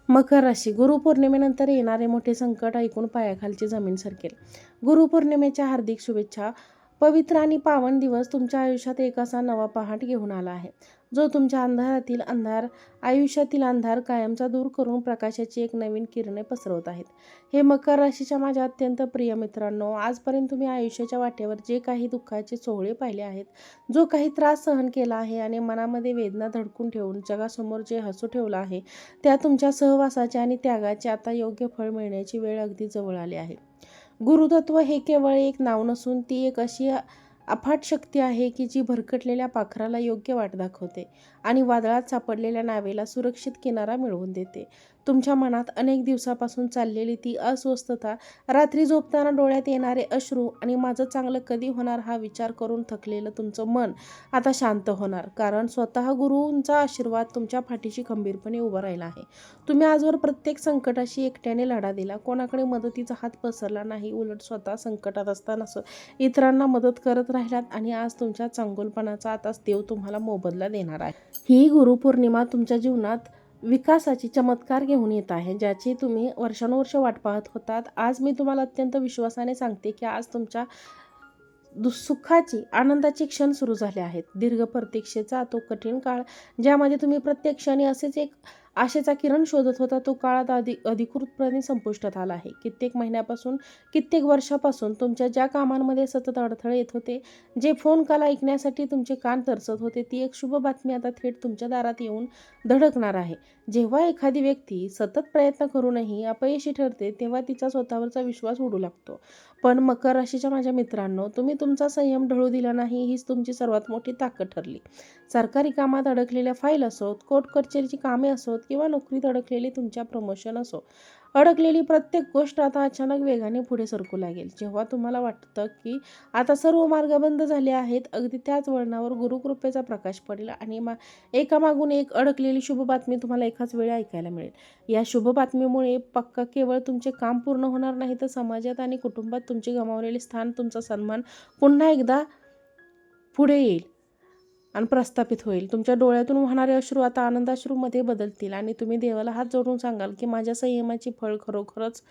मकर राशी. गुरुपौर्णिमेनंतर येणारे मोठे संकट ऐकून पायाखालची जमीन सरकेल. गुरुपौर्णिमेच्या हार्दिक शुभेच्छा. पवित्र आणि पावन दिवस तुमच्या आयुष्यात एक असा नवा पहाट घेऊन आला आहे, जो तुमच्या आयुष्यातील अंधार कायमचा दूर करून प्रकाशाची एक नवीन किरणे पसरवत आहेत. हे मकर राशीच्या माझ्या अत्यंत प्रिय मित्रांनो, आजपर्यंत तुम्ही आयुष्याच्या वाटेवर जे काही दुःखाचे सोहळे पाहिले आहेत, जो काही त्रास सहन केला आहे आणि मनामध्ये वेदना धडकून ठेवून जगासमोर जे हसू ठेवलं आहे, त्या तुमच्या सहवासाचे आणि त्यागाचे आता योग्य फळ मिळण्याची वेळ अगदी जवळ आली आहे. गुरुतत्व हे केवळ एक नाव नसून ती एक अशी अफाट शक्ती आहे की जी भरकटलेल्या पाखराला योग्य वाट दाखवते आणि वादळात सापडलेल्या नावेला सुरक्षित किनारा मिळवून देते. तुमच्या मनात अनेक दिवसापासून चाललेली ती अस्वस्थता, रात्री झोपताना डोळ्यात येणारे अश्रू आणि माझं चांगलं कधी होणार हा विचार करून थकलेलं तुमचं मन आता शांत होणार, कारण स्वतः गुरूंचा आशीर्वाद तुमच्या पाठीशी खंबीरपणे उभा राहिला आहे. तुम्ही आजवर प्रत्येक संकटाशी एकट्याने लढा दिला, कोणाकडे मदतीचा हात पसरला नाही, उलट स्वतः संकटात असताना इतरांना मदत करत राहिलात आणि आज तुमच्या चांगुलपणाचा आताच देव तुम्हाला मोबदला देणार आहे. ही गुरुपौर्णिमा तुमच्या जीवनात विकासाची चमत्कार घेऊन येत आहे, ज्याची तुम्ही वर्षानुवर्ष वाट पाहत होतात. आज मी तुम्हाला अत्यंत विश्वासाने सांगते की आज तुमच्या सुखाची आनंदाचे क्षण सुरू झाले आहेत. दीर्घ प्रतीक्षेचा तो कठीण काळ, ज्यामध्ये तुम्ही प्रत्येक क्षणी असेच एक आशेचा किरण शोधत होता, तो काळात अधिकृतपणे संपुष्टात आला आहे. कित्येक महिन्यापासून, कित्येक वर्षापासून तुमच्या ज्या कामांमध्ये सतत अडथळे येत होते, जे फोन कॉल ऐकण्यासाठी तुमचे कान तरसत होते, ती एक शुभ बातमी आता थेट तुमच्या दारात येऊन धडकणार आहे. जेव्हा एखादी व्यक्ती सतत प्रयत्न करूनही अपयशी ठरते, तेव्हा तिचा स्वतःवरचा विश्वास उडू लागतो. पण मकर राशीच्या माझ्या मित्रांनो, तुम्ही तुमचा संयम ढळू दिला नाही, हीच तुमची सर्वात मोठी ताकद ठरली. सरकारी कामात अडकलेल्या फाईल असोत, कोर्ट कचेरीची कामे असोत किंवा नोकरीत अडकलेली तुमच्या प्रमोशन असो, अडकलेली प्रत्येक गोष्ट आता अचानक वेगाने पुढे सरकू लागेल. जेव्हा तुम्हाला वाटतं की आता सर्व मार्ग बंद झाले आहेत, अगदी त्याच वळणावर गुरुकृपेचा प्रकाश पडेल आणि एकामागून एक अडकलेली शुभ बातमी तुम्हाला एकाच वेळी ऐकायला मिळेल. या शुभ बातमीमुळे पक्का केवळ तुमचे काम पूर्ण होणार नाही, तर समाजात आणि कुटुंबात तुमचे गमावलेले स्थान, तुमचा सन्मान पुन्हा एकदा पुढे येईल आणि प्रस्थापित होईल. तुमच्या डोळ्यातून वाहणारे अश्रू आता आनंदाश्रूमध्ये बदलतील आणि तुम्ही देवाला हात जोडून सांगाल की माझ्या संयमाची फळ खरोखरच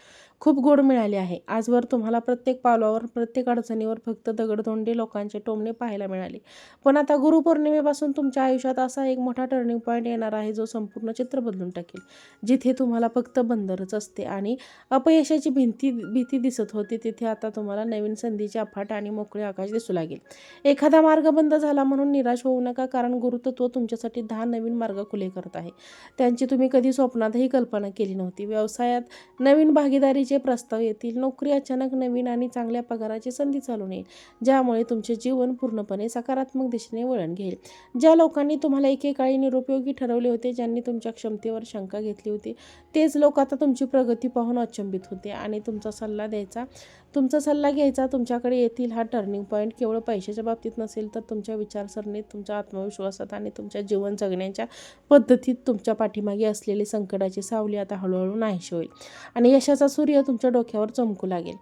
खूप गोड मिळाले आहे. आजवर तुम्हाला प्रत्येक पावलावर, प्रत्येक अडचणीवर फक्त दगडधोंडे लोकांचे टोमणे पाहायला मिळाले, पण आता गुरुपौर्णिमेपासून तुमच्या आयुष्यात असा एक मोठा टर्निंग पॉईंट येणार आहे, जो संपूर्ण चित्र बदलून टाकेल. जिथे तुम्हाला फक्त बंदरच असते आणि अपयशाची भीती दिसत होती, तिथे आता तुम्हाला नवीन संधीचे अफाट आणि मोकळे आकाश दिसू लागेल. एखादा मार्ग बंद झाला म्हणून निराश होऊ नका, कारण गुरुतत्व तुमच्यासाठी 10 नवीन मार्ग खुले करत आहे, त्यांची तुम्ही कधी स्वप्नातही कल्पना केली नव्हती. व्यवसायात नवीन भागीदारीचे प्रस्ताव येतील, नोकरी अचानक नवीन आणि चांगल्या पगाराची संधी चालून येईल, ज्यामुळे तुमचे जीवन पूर्णपणे सकारात्मक दिशेने वळण घेईल. ज्या लोकांनी तुम्हाला एकेकाळी निरुपयोगी ठरवले होते, ज्यांनी तुमच्या क्षमतेवर शंका घेतली होती, तेच लोक आता तुमची प्रगती पाहून अचंबित होते आणि तुमचा सल्ला घ्यायचा तुमच्याकडे येतील. हा टर्निंग पॉईंट केवळ पैशाच्या बाबतीत नसेल, तर तुमच्या विचारसरणीत, तुमच्या आत्मविश्वासात आणि तुमच्या जीवन जगण्याच्या पद्धतीत तुमच्या पाठीमागे असलेली संकटाची सावली आता हळूहळू नाहीशी होईल आणि यशाचा सूर्य तुमच्या डोक्यावर चमकू लागेल.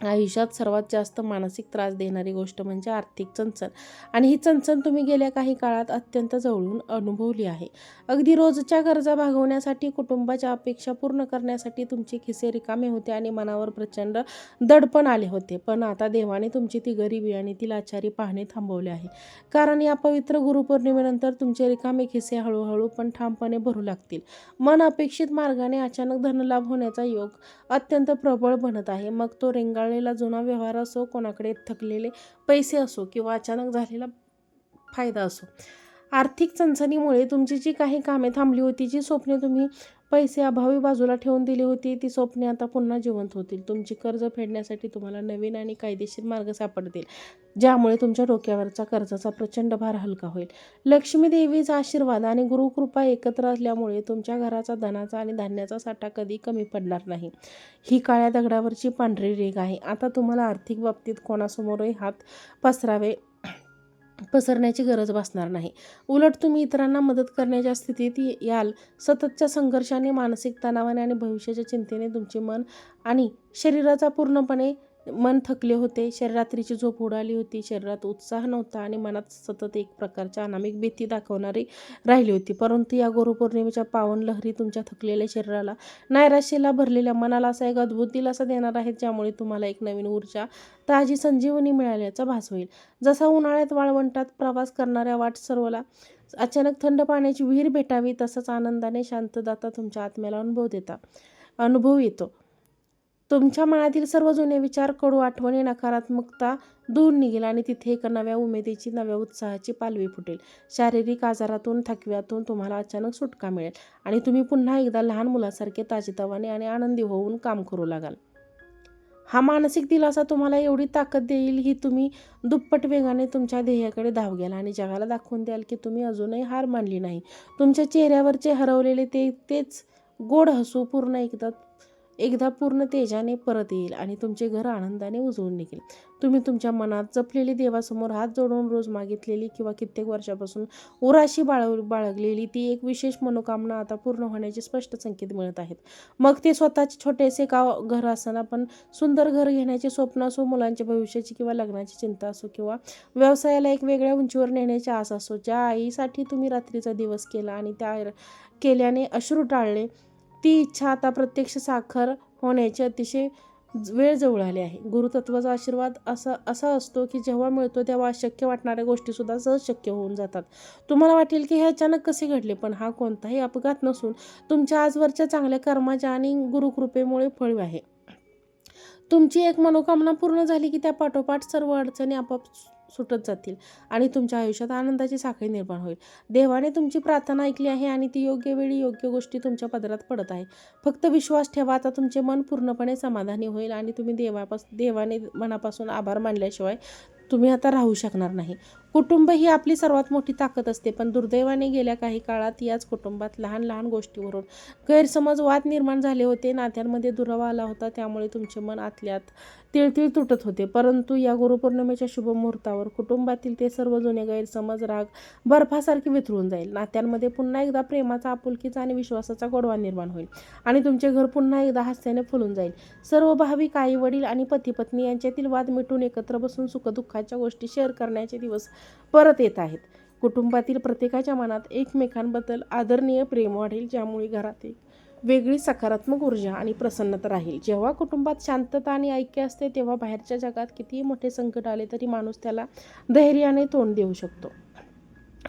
आयुष्यात सर्वात जास्त मानसिक त्रास देणारी गोष्ट म्हणजे आर्थिक चणचण, आणि ही चणचण तुम्ही गेल्या काही काळात अत्यंत जवळून अनुभवली आहे. अगदी रोजच्या गरजा भागवण्यासाठी, कुटुंबाच्या अपेक्षा पूर्ण करण्यासाठी तुमचे खिसे रिकामे होते आणि मनावर प्रचंड दडपण आले होते. पण आता देवाने तुमची ती गरिबी आणि ती लाचारी पाहणे थांबवले आहे, कारण या पवित्र गुरुपौर्णिमेनंतर तुमचे रिकामे खिसे हळूहळू पण ठामपणे भरू लागतील. मन अपेक्षित मार्गाने अचानक धनलाभ होण्याचा योग अत्यंत प्रबळ बनत आहे. मग तो रेंगाळलेला जुना व्यवहार असो, कोणाकडे थकलेले पैसे असो किंवा अचानक झालेला फायदा असो. आर्थिक चणचणीमुळे तुमची जी काही कामे थांबली होती, जी स्वप्ने तुम्ही पैसे अभावी बाजूला ठेवून दिली होती, ती स्वप्ने आता पुन्हा जिवंत होतील. तुमची कर्ज फेडण्यासाठी तुम्हाला नवीन आणि कायदेशीर मार्ग सापडतील, ज्यामुळे तुमच्या डोक्यावरचा कर्जाचा प्रचंड भार हलका होईल. लक्ष्मी देवीचा आशीर्वाद आणि गुरुकृपा एकत्र असल्यामुळे तुमच्या घराचा धनाचा आणि धान्याचा साठा कधी कमी पडणार नाही. ही काळ्या दगडावरची पांढरी रेघ आहे. आता तुम्हाला आर्थिक बाबतीत कोणासमोरही हात पसरण्याची गरज भासणार नाही. उलट तुम्ही इतरांना मदत करण्याच्या स्थितीत याल. सततच्या संघर्षाने, मानसिक तणावाने आणि भविष्याच्या चिंतेने तुमचे मन आणि शरीराचा पूर्णपणे मन थकले होते, शरीरात्रीची झोप उडाली होती, शरीरात उत्साह नव्हता आणि मनात सतत एक प्रकारची अनामिक भीती दाखवणारी राहिली होती. परंतु या गुरुपौर्णिमेच्या पावन लहरी तुमच्या थकलेल्या शरीराला, नैराश्याला भरलेल्या मनाला असा एक अद्भुत दिलासा देणार आहेत, ज्यामुळे तुम्हाला एक नवीन ऊर्जा, ताजी संजीवनी मिळाल्याचा भास होईल. जसा उन्हाळ्यात वाळवंटात प्रवास करणाऱ्या वाटसरवला अचानक थंड पाण्याची विहीर भेटावी, तसाच आनंदाने शांतदाता तुमच्या आत्म्याला अनुभव येतो. तुमच्या मनातील सर्व जुने विचार, कडू आठवणी, नकारात्मकता दूर निघेल आणि तिथे एक नव्या उमेदीची, नव्या उत्साहाची पालवी फुटेल. शारीरिक आजारातून, थकव्यातून तुम्हाला अचानक सुटका मिळेल आणि तुम्ही पुन्हा एकदा लहान मुलासारखे ताजेतवाने आणि आनंदी होऊन काम करू लागाल. हा मानसिक दिलासा तुम्हाला एवढी ताकद देईल की तुम्ही दुप्पट वेगाने तुमच्या ध्येयाकडे धाव घ्याल आणि जगाला दाखवून द्याल की तुम्ही अजूनही हार मानली नाही. तुमच्या चेहऱ्यावरचे हरवलेले तेच गोड हसू एकदा पूर्ण तेजाने परत येईल आणि तुमचे घर आनंदाने उजळून निघेल. तुम्ही तुमच्या मनात जपलेली, देवासमोर हात जोडून रोज मागितलेली किंवा कित्येक वर्षापासून उराशी बाळगलेली ती एक विशेष मनोकामना आता पूर्ण होण्याचे स्पष्ट संकेत मिळत आहेत. मग ते स्वतःचे छोटेसे घर असताना पण सुंदर घर घेण्याचे स्वप्न असो, मुलांच्या भविष्याची किंवा लग्नाची चिंता असो, किंवा व्यवसायाला एक वेगळ्या उंचीवर नेण्याची आस असो. ज्या आईसाठी तुम्ही रात्रीचा दिवस केला आणि त्या केल्याने अश्रू टाळले, ती इच्छा आता प्रत्यक्ष साकार होण्याची अतिशय वेळ जवळ आली आहे. गुरुतत्वाचा आशीर्वाद असा असतो की जेव्हा मिळतो तेव्हा अशक्य वाटणाऱ्या गोष्टीसुद्धा सहज शक्य होऊन जातात. तुम्हाला वाटेल की हे अचानक कसे घडले, पण हा कोणताही अपघात नसून तुमच्या आजवरच्या चांगल्या कर्माच्या आणि गुरुकृपेमुळे फळ आहे. तुमची एक मनोकामना पूर्ण झाली की त्या पाठोपाठ सर्व अडचणी आपोआप सुटत जातील आणि तुमच्या आयुष्यात आनंदाची साखळी निर्माण होईल. देवाने तुमची प्रार्थना ऐकली आहे आणि ती योग्य वेळी योग्य गोष्टी तुमच्या पदरात पडत आहे. फक्त विश्वास ठेवा. आता तुमचे मन पूर्णपणे समाधानी होईल आणि तुम्ही देवाने मनापासून आभार मानल्याशिवाय तुम्ही आता राहू शकणार नाही. कुटुंब ही आपली सर्वात मोठी ताकद असते, पण दुर्दैवाने गेल्या काही काळात याच कुटुंबात लहान लहान गोष्टीवरून गैरसमज, वाद निर्माण झाले होते. नात्यांमध्ये दुरावा आला होता, त्यामुळे तुमचे मन आतल्यात तिळतिळ तुटत होते. परंतु या गुरुपौर्णिमेच्या शुभ मुहूर्तावर कुटुंबातील ते सर्व जुने गैरसमज, राग बर्फासारखे वितळून जाईल. नात्यांमध्ये पुन्हा एकदा प्रेमाचा, आपुलकीचा आणि विश्वासाचा गोडवा निर्माण होईल आणि तुमचे घर पुन्हा एकदा हास्याने फुलून जाईल. सर्व भाविक, आई वडील आणि पती पत्नी यांच्यातील वाद मिटून एकत्र बसून सुखदुःखाच्या गोष्टी शेअर करण्याचे दिवस परत येत आहेत. कुटुंबातील प्रत्येकाच्या मनात एकमेकांबद्दल आदरणीय प्रेम वाढेल, ज्यामुळे घरात एक वेगळी सकारात्मक ऊर्जा आणि प्रसन्नता राहील. जेव्हा कुटुंबात शांतता आणि ऐक्य असते, तेव्हा बाहेरच्या जगात कितीही मोठे संकट आले तरी माणूस त्याला धैर्याने तोंड देऊ शकतो.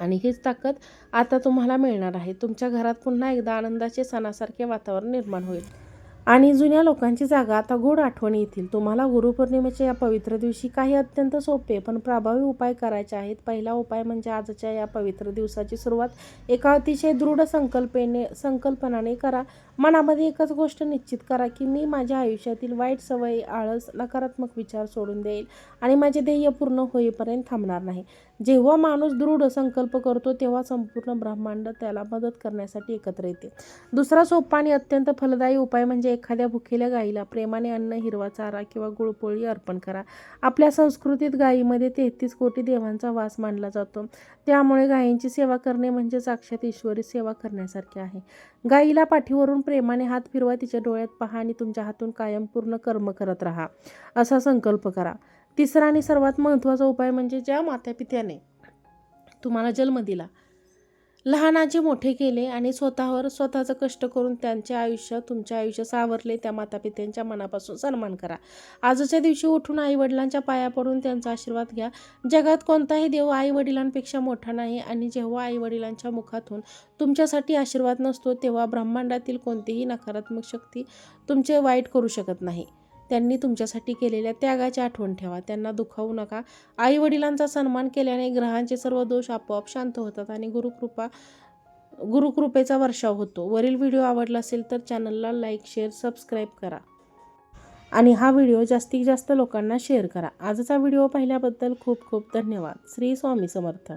आणि हीच ताकद आता तुम्हाला मिळणार आहे. तुमच्या घरात पुन्हा एकदा आनंदाचे, सणासारखे वातावरण निर्माण होईल आणि जुन्या लोकांची जागा आता गोड आठवणी येतील. तुम्हाला गुरुपौर्णिमेच्या या पवित्र दिवशी काही अत्यंत सोपे पण प्रभावी उपाय करायचे आहेत. पहिला उपाय म्हणजे आजच्या या पवित्र दिवसाची सुरुवात एका अतिशय दृढ संकल्पनाने करा. मनामध्ये एकच गोष्ट निश्चित करा की मी माझ्या आयुष्यातील वाईट सवयी, आळस, नकारात्मक विचार सोडून देईल आणि माझे ध्येय पूर्ण होईपर्यंत थांबणार नाही. जेव्हा माणूस दृढ संकल्प करतो, तेव्हा संपूर्ण ब्रह्मांड त्याला मदत करण्यासाठी एकत्र येते. दुसरा सोपा आणि अत्यंत फलदायी उपाय म्हणजे एखाद्या भुकेल्या गायीला प्रेमाने अन्न, हिरवा चारा किंवा गुळपोळी अर्पण करा. आपल्या संस्कृतीत गायीमध्ये 33 कोटी देवांचा वास मानला जातो. त्यामुळे गायींची सेवा करणे म्हणजे साक्षात ईश्वरी सेवा करण्यासारखे आहे. गायीला पाठीवरून प्रेमाने हात फिरवा, तिच्या डोळ्यात पहा आणि तुमच्या हातून कायम पूर्ण कर्म करत राहा, असा संकल्प करा. तिसरा आणि सर्वात महत्त्वाचा उपाय म्हणजे ज्या मातापित्याने तुम्हाला जन्म दिला, लहानाचे मोठे केले आणि स्वतःचं कष्ट करून त्यांचे आयुष्य, तुमचे आयुष्य सावरले, त्या मातापित्यांच्या मनापासून सन्मान करा. आजच्या दिवशी उठून आईवडिलांच्या पाया पडून त्यांचा आशीर्वाद घ्या. जगात कोणताही देव आईवडिलांपेक्षा मोठा नाही आणि जेव्हा आईवडिलांच्या मुखातून तुमच्यासाठी आशीर्वाद नसतो, तेव्हा ब्रह्मांडातील कोणतीही नकारात्मक शक्ती तुमचे वाईट करू शकत नाही. त्यांनी तुमच्यासाठी केलेल्या त्यागाची आठवण ठेवा. त्यांना दुखावू नका. आईवडिलांचा सन्मान केल्याने ग्रहांचे सर्व दोष आपोआप शांत होतात आणि गुरुकृपेचा वर्षाव होतो. वरील व्हिडिओ आवडला असेल तर चॅनलला लाईक, शेअर, सबस्क्राईब करा आणि हा व्हिडिओ जास्तीत जास्त लोकांना शेअर करा. आजचा व्हिडिओ पाहिल्याबद्दल खूप खूप धन्यवाद. श्री स्वामी समर्थ.